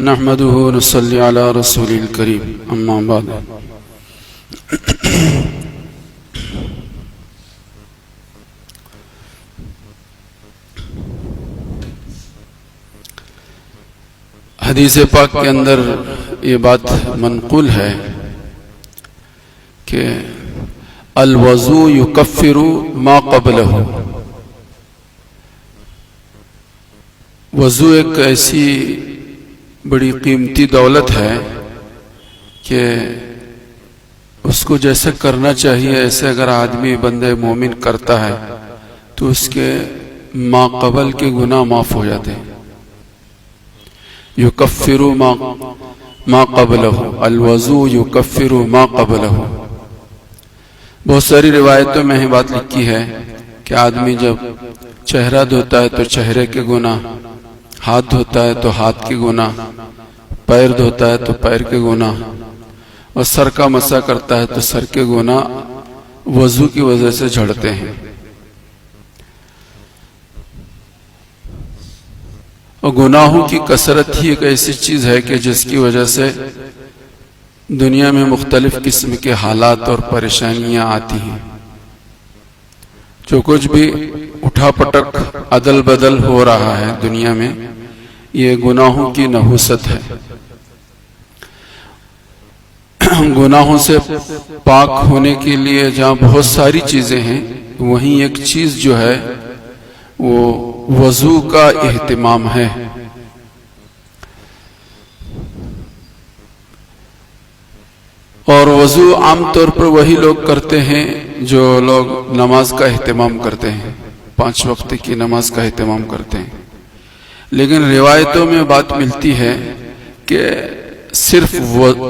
نحمده ونصلي على رسول الكريم اما بعد حدیث پاک کے اندر یہ بات منقول ہے کہ الوضوء یکفر ما قبلہ، وضو ایک ایسی بڑی قیمتی دولت ہے کہ اس کو جیسے کرنا چاہیے ایسے اگر آدمی بندے مومن کرتا ہے تو اس کے ما قبل کے گناہ معاف ہو جاتے ہیں۔ یکفر ما قبلہ، الوضوء یکفر ما قبلہ۔ بہت ساری روایتوں میں یہ بات لکھی ہے کہ آدمی جب چہرہ دھوتا ہے تو چہرے کے گناہ، ہاتھ دھوتا ہے تو ہاتھ کے گناہ، پیر دھوتا ہے تو پیر کے گناہ، اور سر کا مسح کرتا ہے تو سر کے گناہ وضو کی وجہ سے جھڑتے ہیں۔ اور گناہوں کی کثرت ہی ایک ایسی چیز ہے کہ جس کی وجہ سے دنیا میں مختلف قسم کے حالات اور پریشانیاں آتی ہیں۔ جو کچھ بھی اٹھا پٹک عدل بدل ہو رہا ہے دنیا میں، یہ گناہوں کی نحوست ہے۔ گناہوں سے پاک ہونے کے لیے جہاں بہت ساری چیزیں ہیں، وہیں ایک چیز جو ہے وہ وضو کا اہتمام ہے۔ اور وضو عام طور پر وہی لوگ کرتے ہیں جو لوگ نماز کا اہتمام کرتے ہیں، 5 وقت کی نماز کا اہتمام کرتے ہیں۔ لیکن روایتوں میں بات ملتی ہے کہ صرف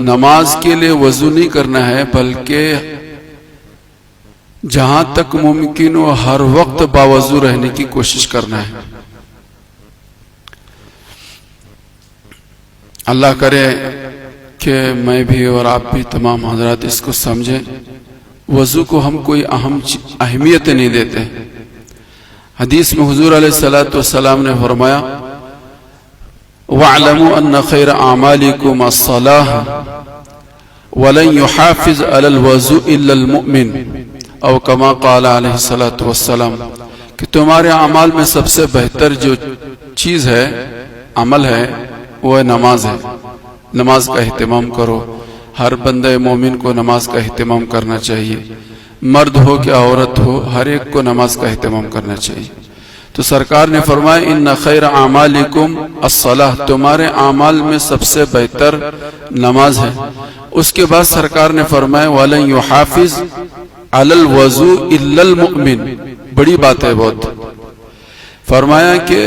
نماز کے لیے وضو نہیں کرنا ہے، بلکہ جہاں تک ممکن ہو ہر وقت باوضو رہنے کی کوشش کرنا ہے۔ اللہ کرے کہ میں بھی اور آپ بھی تمام حضرات اس کو سمجھیں۔ وضو کو ہم کوئی اہمیت نہیں دیتے۔ حدیث میں حضور علیہ الصلوۃ والسلام نے فرمایا وَاعْلَمُوا أَنَّ خَيْرَ أَعْمَالِكُمْ الصَّلَاةُ وَلَنْ يُحَافِظْ عَلَى الْوَضُوءِ إِلَّا الْمُؤْمِنُ او کما قال علیہ الصلوۃ والسلام، کہ تمہارے اعمال میں سب سے بہتر جو چیز ہے، عمل ہے، وہ نماز ہے۔ نماز کا اہتمام کرو۔ ہر بندہ مومن کو نماز کا اہتمام کرنا چاہیے، مرد ہو کہ عورت ہو، ہر ایک کو نماز کا اہتمام کرنا چاہیے۔ تو سرکار نے فرمایا ان خیر اعمالکم الصلاۃ، تمہارے اعمال میں سب سے بہتر نماز ہے۔ اس کے بعد سرکار نے فرمایا وَلَن يُحَافِظْ عَلَى الْوَضُوءِ إِلَّا الْمُؤْمِنُ، بڑی بات ہے بہت۔ فرمایا کہ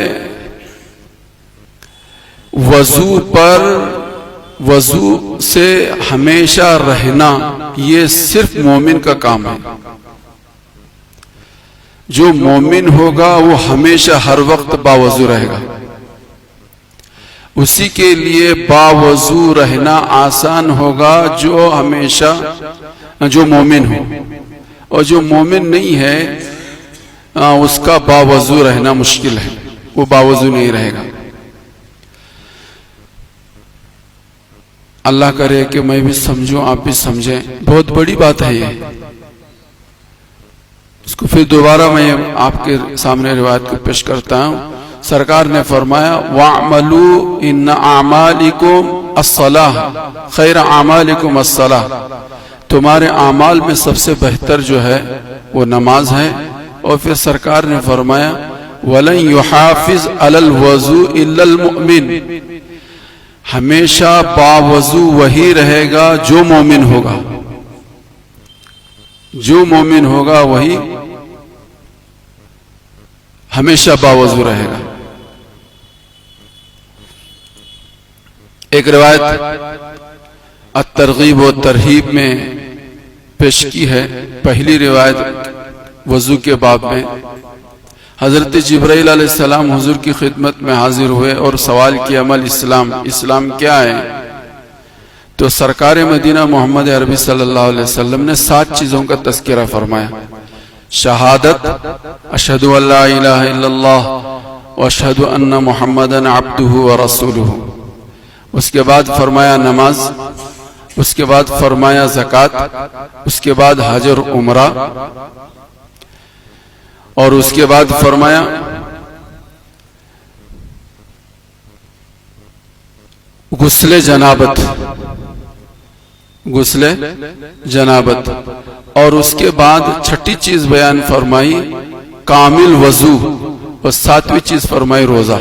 وضو سے ہمیشہ رہنا یہ صرف مومن کا کام ہے۔ جو مومن ہوگا وہ ہمیشہ ہر وقت باوضو رہے گا، اسی کے لیے باوضو رہنا آسان ہوگا جو ہمیشہ جو مومن ہو، اور جو مومن نہیں ہے اس کا باوضو رہنا مشکل ہے، وہ باوضو نہیں رہے گا۔ اللہ کرے کہ میں بھی سمجھوں، آپ بھی سمجھیں، بہت بڑی بات ہے یہ۔ اس کو پھر دوبارہ میں آپ کے سامنے روایت کو پیش کرتا ہوں۔ سرکار نے فرمایا وَاعْمَلُوا إِنَّ أَعْمَالِكُمْ الصَّلَاةَ خَيْرَ أَعْمَالِكُمْ الصَّلَاةَ، تمہارے اعمال میں سب سے بہتر جو ہے وہ نماز ہے۔ اور پھر سرکار نے فرمایا وَلَن يُحَافِظْ عَلَى الْوَضُوءِ إِلَّا الْمُؤْمِنُ، ہمیشہ باوضو وہی رہے گا جو مومن ہوگا، جو مومن ہوگا وہی ہمیشہ باوضو رہے گا۔ ایک روایت الترغیب و ترہیب میں پیش کی ہے، پہلی روایت وضو کے باب میں حضرت جبرائیل علیہ السلام حضور کی خدمت میں حاضر ہوئے اور سوال کیا عمل اسلام کیا ہے؟ تو سرکار مدینہ محمد عربی صلی اللہ علیہ وسلم نے 7 چیزوں کا تذکرہ فرمایا۔ شہادت، اشہد ان لا الہ الا اللہ واشہد ان محمدا عبدہ ورسولہ، اس کے بعد فرمایا نماز، اس کے بعد فرمایا زکوٰۃ، اس کے بعد حج اور عمرہ، اور اس کے بعد فرمایا غسل جنابت، غسل جنابت، اور اس کے بعد چھٹی چیز بیان فرمائی کامل وضو، اور ساتویں چیز فرمائی روزہ۔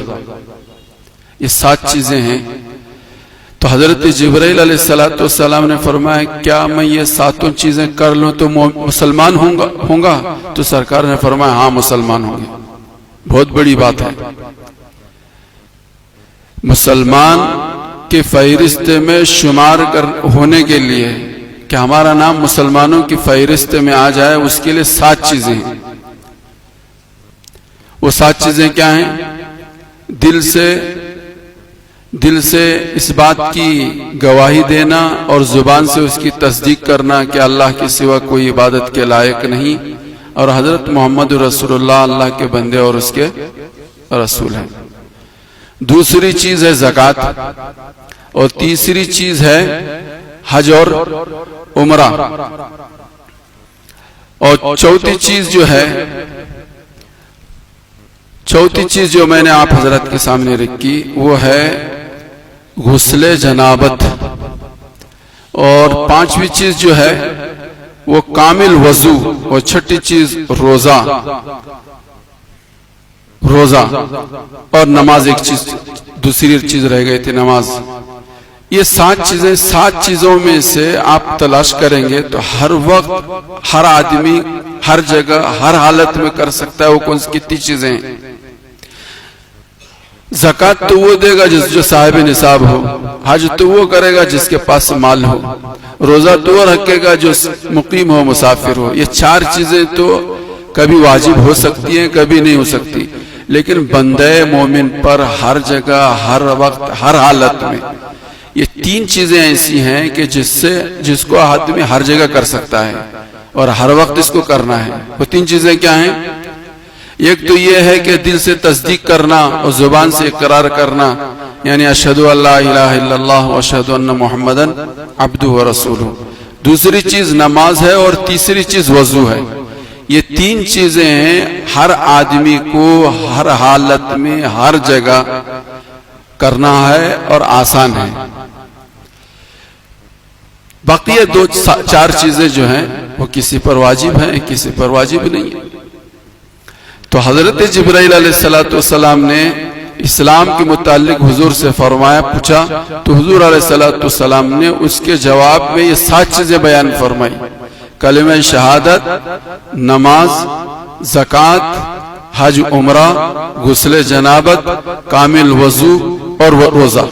یہ 7 چیزیں ہیں۔ تو حضرت جبرائیل علیہ السلام نے فرمایا کیا میں یہ 7 چیزیں کر لوں تو مسلمان ہوں گا؟ تو سرکار نے فرمایا ہاں مسلمان ہوں گے۔ بہت بڑی بات ہے۔ مسلمان کی فہرست میں شمار ہونے کے لیے کہ ہمارا نام مسلمانوں کی فہرست میں آ جائے، اس کے لیے 7 چیزیں ہیں۔ وہ 7 چیزیں کیا ہیں؟ دل سے اس بات کی گواہی دینا اور زبان سے اس کی تصدیق کرنا کہ اللہ کے سوا کوئی عبادت کے لائق نہیں، اور حضرت محمد رسول اللہ اللہ کے بندے اور اس کے رسول ہیں۔ دوسری چیز ہے زکوٰۃ، اور تیسری چیز ہے حج اور عمرہ، اور چوتھی چیز جو میں نے آپ حضرت کے سامنے رکھی وہ ہے غسل جنابت، اور 5ویں چیز جو ہے وہ کامل وضو، اور چھٹی چیز روزہ، اور نماز۔ ایک چیز دوسری چیز رہ گئی تھی نماز۔ یہ 7 چیزوں میں سے آپ تلاش کریں گے تو ہر وقت ہر آدمی ہر جگہ ہر حالت میں کر سکتا ہے۔ وہ کتنی چیزیں ہیں؟ زکوٰۃ تو وہ دے گا جو صاحب نصاب ہو، حج تو وہ کرے گا جس کے پاس مال ہو، روزہ تو وہ رکھے گا جو مقیم ہو مسافر ہو۔ یہ 4 چیزیں تو کبھی واجب ہو سکتی ہیں، کبھی نہیں ہو سکتی، لیکن بندے مومن پر ہر جگہ ہر وقت ہر حالت میں یہ 3 چیزیں ایسی ہیں کہ جس کو آدمی ہر جگہ کر سکتا ہے اور ہر وقت اس کو کرنا ہے۔ وہ 3 چیزیں کیا ہیں؟ ایک تو یہ ہے کہ دل سے تصدیق کرنا اور زبان سے اقرار کرنا، یعنی اشہد ان لا الہ الا اللہ واشہد ان محمدًا عبدہ ورسولہ۔ دوسری چیز نماز ہے، اور تیسری چیز وضو ہے۔ یہ 3 چیزیں ہیں ہر آدمی کو ہر حالت میں ہر جگہ کرنا ہے اور آسان ہے۔ باقی 4 چیزیں جو ہیں وہ کسی پر واجب ہیں، کسی پر واجب نہیں ہے۔ تو حضرت جبرائیل علیہ السلام نے اسلام کے متعلق حضور سے پوچھا، تو حضور علیہ السلام نے اس کے جواب میں یہ 7 چیزیں بیان فرمائی: کلمہ شہادت، نماز، زکوٰۃ، حج عمرہ، غسل جنابت، کامل وضو اور روزہ۔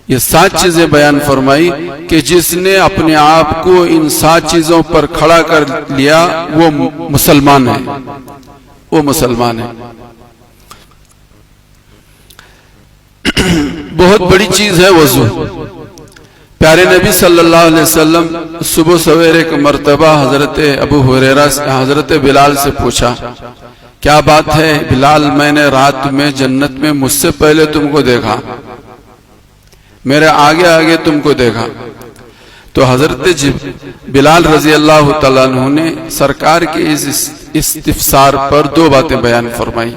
یہ 7 چیزیں بیان فرمائی کہ جس نے اپنے آپ کو ان 7 چیزوں پر کھڑا کر لیا وہ مسلمان ہے، وہ مسلمان ہے۔ بہت بڑی چیز ہے وضو۔ پیارے نبی صلی اللہ علیہ وسلم صبح سویر ایک مرتبہ حضرت ابو ہریرہ حضرت بلال سے پوچھا، کیا بات ہے بلال، میں نے رات میں جنت میں مجھ سے پہلے تم کو دیکھا، میرے آگے آگے تم کو دیکھا۔ تو حضرت بلال رضی اللہ تعالیٰ عنہ نے سرکار کے اس استفسار پر 2 باتیں بیان فرمائی۔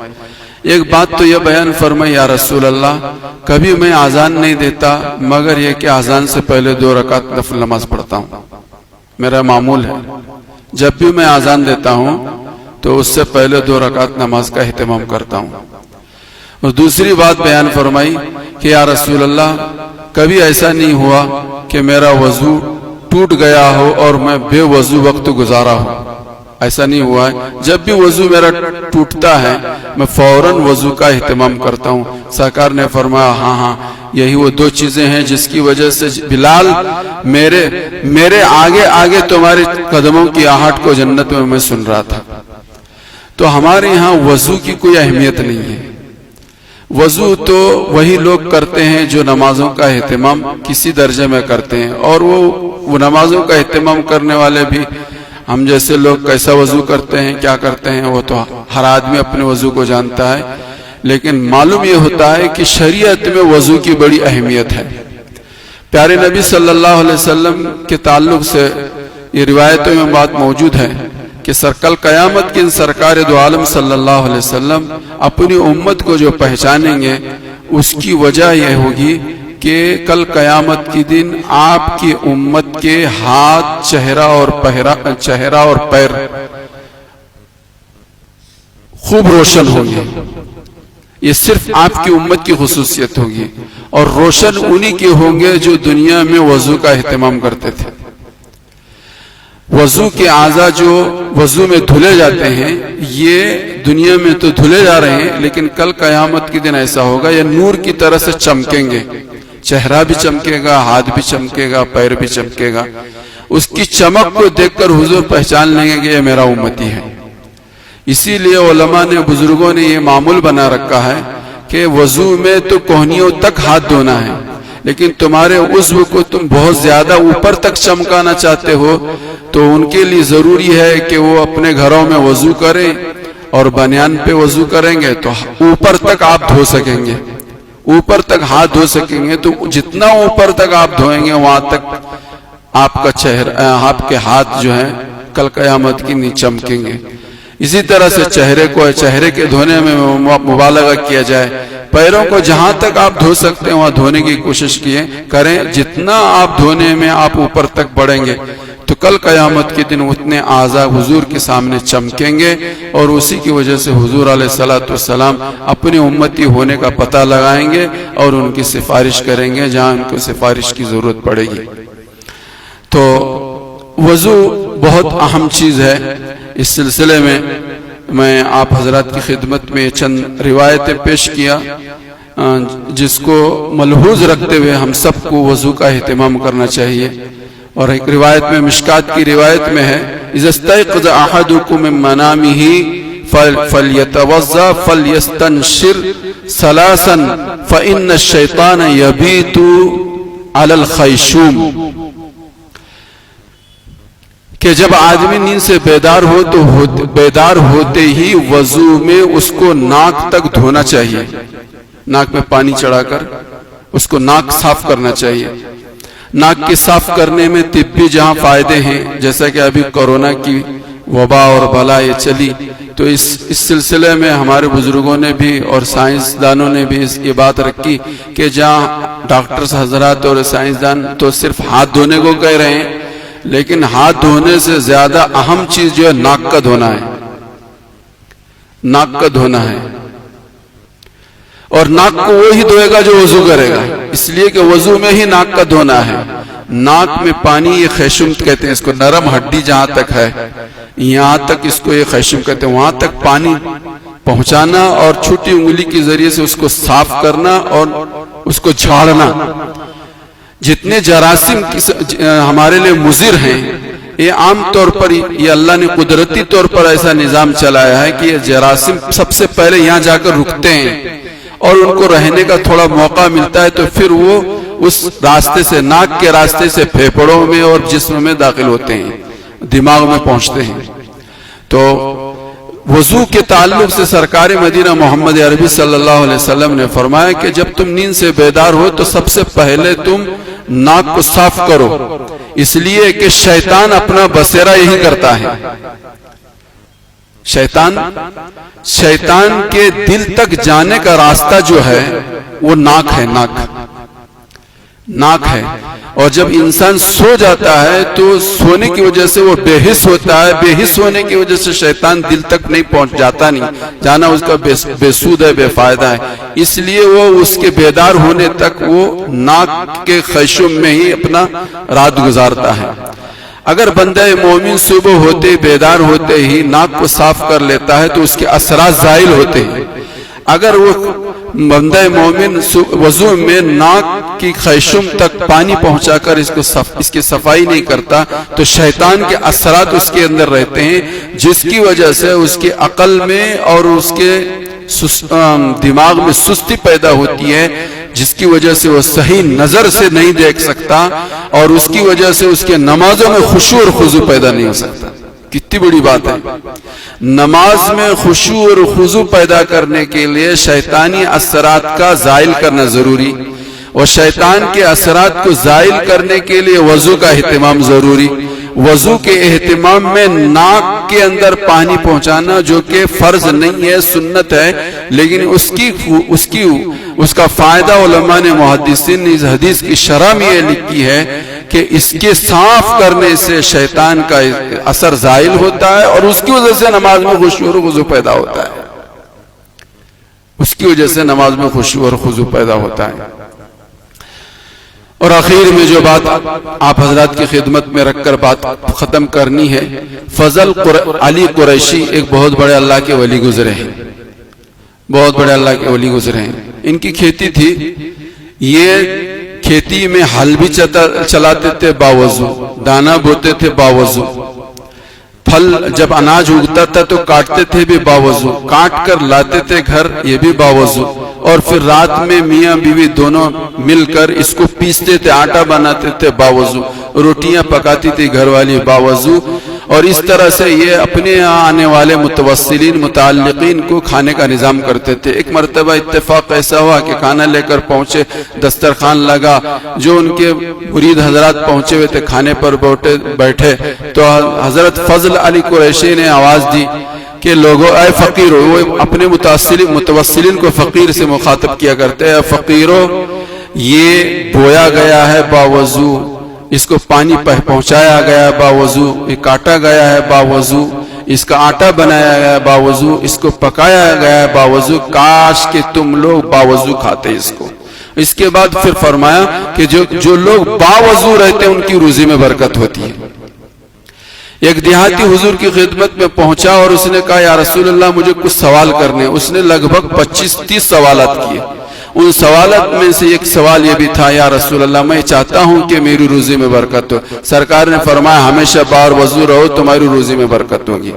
ایک بات تو یہ بیان فرمائی، یا رسول اللہ، کبھی میں اذان نہیں دیتا مگر یہ کہ اذان سے پہلے 2 رکعت نفل نماز پڑھتا ہوں، میرا معمول ہے۔ جب بھی میں اذان دیتا ہوں تو اس سے پہلے 2 رکعت نماز کا اہتمام کرتا ہوں۔ اور دوسری بات بیان فرمائی کہ یا رسول اللہ، کبھی ایسا نہیں ہوا کہ میرا وضو ٹوٹ گیا ہو اور میں بے وضو وقت گزارا ہو، ایسا نہیں ہوا ہے۔ جب بھی وضو میرا ٹوٹتا ہے میں فوراً وضو کا اہتمام کرتا ہوں۔ سرکار نے فرمایا ہاں یہی وہ 2 چیزیں ہیں جس کی وجہ سے بلال میرے آگے آگے تمہارے قدموں کی آہٹ کو جنت میں سن رہا تھا۔ تو ہمارے یہاں وضو کی کوئی اہمیت نہیں ہے۔ وضو تو وہی لوگ کرتے ہیں جو نمازوں کا اہتمام کسی درجے میں کرتے ہیں، اور وہ نمازوں کا اہتمام کرنے والے بھی ہم جیسے لوگ کیسا وضو کرتے ہیں، کیا کرتے ہیں، وہ تو ہر آدمی اپنے وضو کو جانتا ہے۔ لیکن معلوم یہ ہوتا ہے کہ شریعت میں وضو کی بڑی اہمیت ہے۔ پیارے نبی صلی اللہ علیہ وسلم کے تعلق سے یہ روایتوں میں بات موجود ہے کہ کل قیامت کے دن سرکار دو عالم صلی اللہ علیہ وسلم اپنی امت کو جو پہچانیں گے اس کی وجہ یہ ہوگی کہ کل قیامت کے دن آپ کی امت کے ہاتھ، چہرہ اور پیر خوب روشن ہوں گے۔ یہ صرف آپ کی امت کی خصوصیت ہوگی، اور روشن انہی کے ہوں گے جو دنیا میں وضو کا اہتمام کرتے تھے۔ وضو کے اعضاء جو وضو میں دھلے جاتے ہیں یہ دنیا میں تو دھلے جا رہے ہیں، لیکن کل قیامت کے دن ایسا ہوگا یہ نور کی طرح سے چمکیں گے۔ چہرہ بھی چمکے گا، ہاتھ بھی چمکے گا، پیر بھی چمکے گا۔ اس کی چمک کو دیکھ کر حضور پہچان لیں گے کہ یہ میرا امتی ہے۔ اسی لیے علماء نے، بزرگوں نے یہ معمول بنا رکھا ہے کہ وضو میں تو کوہنیوں تک ہاتھ دھونا ہے، لیکن تمہارے عضو کو تم بہت زیادہ اوپر تک چمکانا چاہتے ہو تو ان کے لیے ضروری ہے کہ وہ اپنے گھروں میں وضو کریں، اور بنیان پہ وضو کریں گے تو اوپر تک آپ دھو سکیں گے، اوپر تک ہاتھ دھو سکیں گے۔ تو جتنا اوپر تک آپ دھوئیں گے وہاں تک آپ کا چہرہ، آپ کے ہاتھ جو ہیں کل قیامت کی نہیں چمکیں گے۔ اسی طرح سے چہرے کے دھونے میں مبالغہ کیا جائے، پیروں کو جہاں تک آپ دھو سکتے ہیں وہاں دھونے کی کوشش کریں۔ جتنا آپ دھونے میں آپ اوپر تک بڑھیں گے تو کل قیامت کے دن اتنے اعضاء حضور کے سامنے چمکیں گے، اور اسی کی وجہ سے حضور علیہ الصلوۃ والسلام اپنی امتی ہونے کا پتہ لگائیں گے اور ان کی سفارش کریں گے جہاں ان کو سفارش کی ضرورت پڑے گی۔ تو وضو بہت اہم چیز ہے۔ اس سلسلے میں آپ حضرات کی خدمت میں چند روایتیں پیش کیا جس کو ملحوظ رکھتے ہوئے ہم سب کو وضو کا اہتمام کرنا چاہیے۔ اور ایک روایت میں، مشکات کی روایت میں ہے، اذا استيقظ احدكم من منامه فليتوضا فليستنشر ثلاثا فان الشيطان يبيت على الخيشوم، کہ جب آدمی نیند سے بیدار ہو تو بیدار ہوتے ہی وضو میں اس کو ناک تک دھونا چاہیے، ناک میں پانی چڑھا کر اس کو ناک صاف کرنا چاہیے۔ ناک کے صاف کرنے میں طبی جہاں فائدے ہیں، جیسا کہ ابھی کورونا کی وبا اور بلا یہ چلی، تو اس سلسلے میں ہمارے بزرگوں نے بھی اور سائنسدانوں نے بھی یہ بات رکھی کہ جہاں ڈاکٹرز حضرات اور سائنسدان تو صرف ہاتھ دھونے کو کہہ رہے ہیں، لیکن ہاتھ دھونے سے زیادہ اہم چیز جو ہے ناک کا دھونا ہے، ناک کا دھونا ہے۔ اور ناک کو وہی دھوئے گا جو وضو کرے گا، اس لیے کہ وضو میں ہی ناک کا دھونا ہے۔ ناک میں پانی، یہ خیشم کہتے ہیں اس کو، نرم ہڈی جہاں تک ہے یہاں تک اس کو یہ خیشم کہتے ہیں، وہاں تک پانی پہنچانا اور چھوٹی انگلی کے ذریعے سے اس کو صاف کرنا اور اس کو جھاڑنا۔ جتنے جراثیم ہمارے لیے مضر ہیں، یہ عام طور پر یہ اللہ نے قدرتی طور پر ایسا نظام چلایا ہے کہ یہ جراثیم سب سے پہلے یہاں جا کر رکتے ہیں اور ان کو رہنے کا تھوڑا موقع ملتا ہے تو پھر وہ اس راستے سے، ناک کے راستے سے پھیپھڑوں میں اور جسم میں داخل ہوتے ہیں، دماغ میں پہنچتے ہیں۔ تو وضو کے تعلق سے سرکار مدینہ محمد عربی صلی اللہ علیہ وسلم نے فرمایا کہ جب تم نیند سے بیدار ہو تو سب سے پہلے تم ناک کو صاف کرو، اس لیے کہ شیطان اپنا بسیرا یہی کرتا ہے۔ شیطان کے دل تک جانے کا راستہ جو ہے وہ ناک ہے، ناک ہے۔ اور جب انسان سو جاتا ہے تو سونے کی وجہ سے وہ بے حس ہوتا ہے، بے حس ہونے کی وجہ سے شیطان دل تک نہیں پہنچ جاتا، نہیں جانا اس کا بے سود ہے، بے فائدہ ہے، اس لیے وہ اس کے بیدار ہونے تک وہ ناک کے خیشوم میں ہی اپنا رات گزارتا ہے۔ اگر بندہ مومن صبح ہوتے بیدار ہوتے ہی ناک کو صاف کر لیتا ہے تو اس کے اثرات زائل ہوتے ہیں۔ اگر وہ بندہ مومن وضو میں ناک کی خیشوم تک پانی پہنچا کر اس کی صفائی نہیں کرتا تو شیطان کے اثرات اس کے اندر رہتے ہیں، جس کی وجہ سے اس کے عقل میں اور اس کے دماغ میں سستی پیدا ہوتی ہے، جس کی وجہ سے وہ صحیح نظر سے نہیں دیکھ سکتا اور اس کی وجہ سے اس کے نمازوں میں خشوع اور خضوع پیدا نہیں ہو سکتا۔ کتنی بڑی بات ہے. نماز میں خشوع اور خضوع پیدا کرنے کے لیے شیطانی اثرات کا زائل کرنا ضروری، اور شیطان کے اثرات کو زائل کرنے کے لیے وضو کا اہتمام ضروری. وضو کے اہتمام میں ناک کے اندر پانی پہنچانا جو کہ فرض نہیں ہے، سنت ہے، لیکن اس کا فائدہ علماء نے محدثین نے اس حدیث کی شرح میں یہ لکھی ہے کہ اس کے صاف کرنے سے شیطان کا اثر زائل ہوتا ہے، اور اس کی وجہ سے نماز میں خشوع اور خضوع پیدا ہوتا ہے. اس کی وجہ سے نماز میں خشوع اور خضوع پیدا ہوتا ہے. اور آخر میں جو بات آپ حضرات کی خدمت میں رکھ کر بات ختم کرنی ہے، فضل علی قریشی ایک بہت بڑے اللہ کے ولی گزرے ہیں، بہت بڑے اللہ کے ولی گزرے ہیں. ان کی کھیتی تھی، یہ کھیتی میں ہل بھی چلاتے تھے باوضو، دانا بوتے تھے باوضو، پھل جب اناج اگتا تھا تو کاٹتے تھے بھی باوضو، کاٹ کر لاتے تھے گھر یہ بھی باوضو، اور پھر رات میں میاں بیوی دونوں مل کر اس کو پیستے تھے، آٹا بناتے تھے باوضو، روٹیاں پکاتی تھی گھر والی باوضو. اور اس طرح سے یہ اپنے یہاں آنے والے متوسلین متعلقین کو کھانے کا نظام کرتے تھے. ایک مرتبہ اتفاق ایسا ہوا کہ کھانا لے کر پہنچے، دسترخوان لگا، جو ان کے مرید حضرات پہنچے ہوئے تھے کھانے پر بیٹھے تو حضرت فضل علی قریشی نے آواز دی کہ لوگوں اے فقیرو، وہ اپنے متوسلین کو فقیر سے مخاطب کیا کرتے ہیں، فقیرو یہ بویا گیا ہے باوضو، اس کو پانی پہنچایا گیا باوضو، یہ کاٹا گیا ہے باوضو، اس کا آٹا بنایا گیا باوضو، اس کو پکایا گیا باوضو، کاش کہ تم لوگ باوضو کھاتے اس کو. اس کے بعد پھر فرمایا کہ جو لوگ باوضو رہتے ہیں ان کی روزی میں برکت ہوتی ہے. ایک دیہاتی حضور کی خدمت میں پہنچا اور اس نے کہا یا رسول اللہ مجھے کچھ سوال کرنے. اس نے لگ بھگ 25-30 سوالات کیے. ان سوالات میں سے ایک سوال یہ بھی تھا یا رسول اللہ میں چاہتا ہوں کہ میری روزی میں برکت ہو. سرکار نے فرمایا ہمیشہ بار وضو رہو تمہاری روزی میں برکت ہوگی.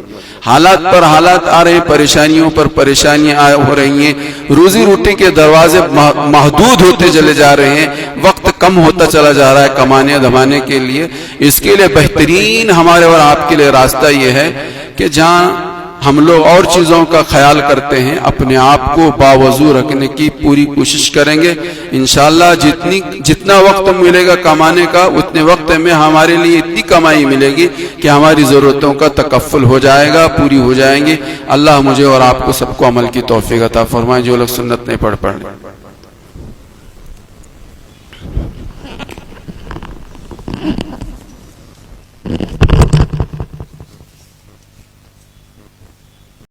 حالات پر حالات آ رہے ہیں، پریشانیوں پر پریشانیاں ہو رہی ہیں، روزی روٹی کے دروازے محدود ہوتے چلے جا رہے ہیں، وقت کم ہوتا چلا جا رہا ہے کمانے دھمانے کے لیے. اس کے لیے بہترین ہمارے اور آپ کے لیے راستہ یہ ہے کہ جہاں ہم لوگ اور چیزوں کا خیال کرتے ہیں اپنے آپ کو باوضو رکھنے کی پوری کوشش کریں گے. انشاءاللہ جتنا وقت ملے گا کمانے کا اتنے وقت میں ہمارے لیے اتنی کمائی ملے گی کہ ہماری ضرورتوں کا تکفل ہو جائے گا، پوری ہو جائیں گے. اللہ مجھے اور آپ کو سب کو عمل کی توفیق عطا فرمائے. جو لوگ سنت نہیں پڑھ لیں.